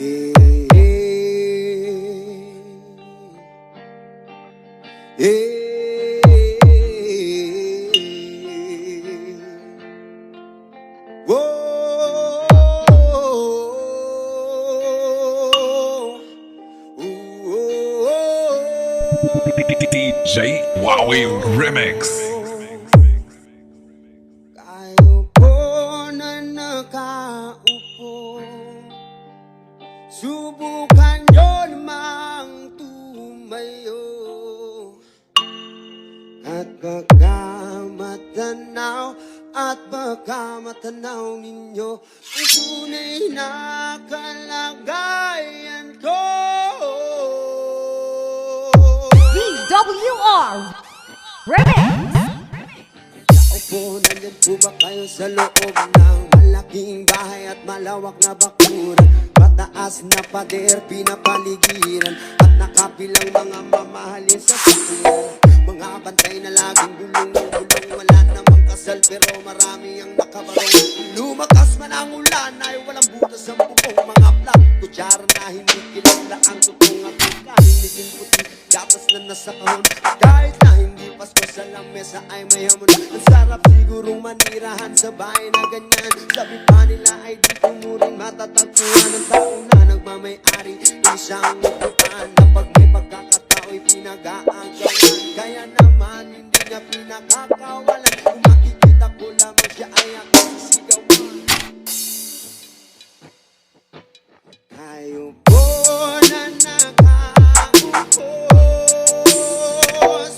Yeah. Yeah. Whoa. DJ Wowie Remix. Kayo po na nakaupo, subukan nyo namang tumayo, at baka matanaw ninyo ang tunay na kalagayan ko. DWR Remix. Opo, nandyan po ba kayo sa loob ng malaking bahay at malawak na bakuran? Mataas na pader, pinapaligiran, at nakapilang mga mamahalin sa sasakyan. Mga bantay na laging gulong ng gulong, wala namang kasal pero marami ang nakabarong. Lumakas man ang ulan ay walang butas ang bubong. Mga plat, kutsara na hindi kilala ang totoong at kahinisin puti, gatas na nasa kahon. Kahit na hindi Pasko sa lamesa ay may hamon. Ang sarap sigurong manirahan sa bahay na ganyan. Sabi pa nila ay di ko mo rin matatagpuan ang tao na nagmamay-ari, isang upuan na pag may pagkakatao'y pinag-aagawan. Kaya naman hindi niya pinakakawalan. Kung makikita ko lamang siya ay ako sisigawan. Kayo po na nakaupo,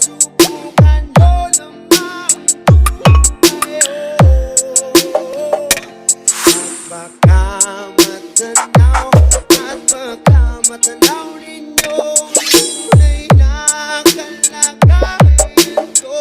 subukan nyo lamang tumayo, at baka matanaw ninyo ang tunay na kalagayan ko.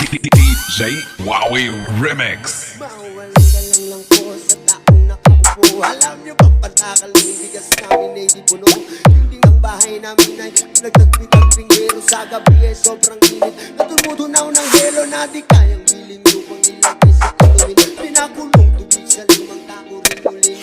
DJ Wowie Remix. Mawalan ka lang po sa taong nakaupo. Alam nyo bang pantakaling bigas namin ay di puno? Hindi ang bahay namin ay nagtagpitagping pero sa gabi ay sobrang init. Natumutunaw ng helo na di kayang biling lupang nilagay sa inumin. Pinakulong tubig sa limang tako rin uling.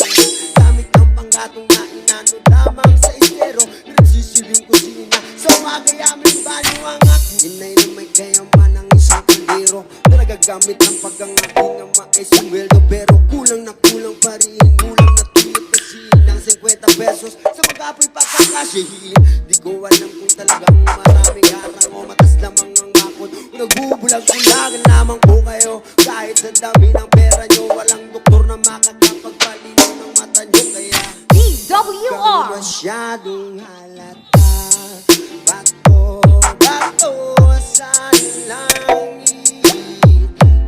Gamit ang panggatong na inano lamang sa estero. Nagsisilbing kusina sa magayaming banyo ang aking inay na may kayaman ng isang tindero. Nagagamit ang pag-angaking ama ay sumweldo pero kulang na kulang pa rin. Kulang na tuyot kasi ng 50 pesos sa mag-apoy pagkakasyahin. Di ko alam kung talagang maraming harang o matas lamang ang bakod. Kung nagbubulag-bulagan lamang po kayo, kahit sa dami ng pera nyo, walang doktor na makakapagpalinaw ng mata nyo. Kaya DWR masyadong halata. Bato sa langit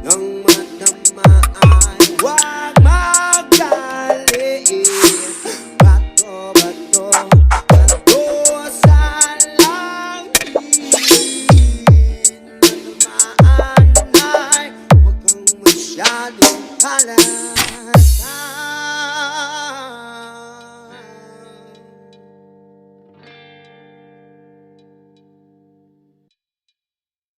ng matamaan, huwag magalit. Bato sa langit na tamaan ay huwag kang masyadong halata.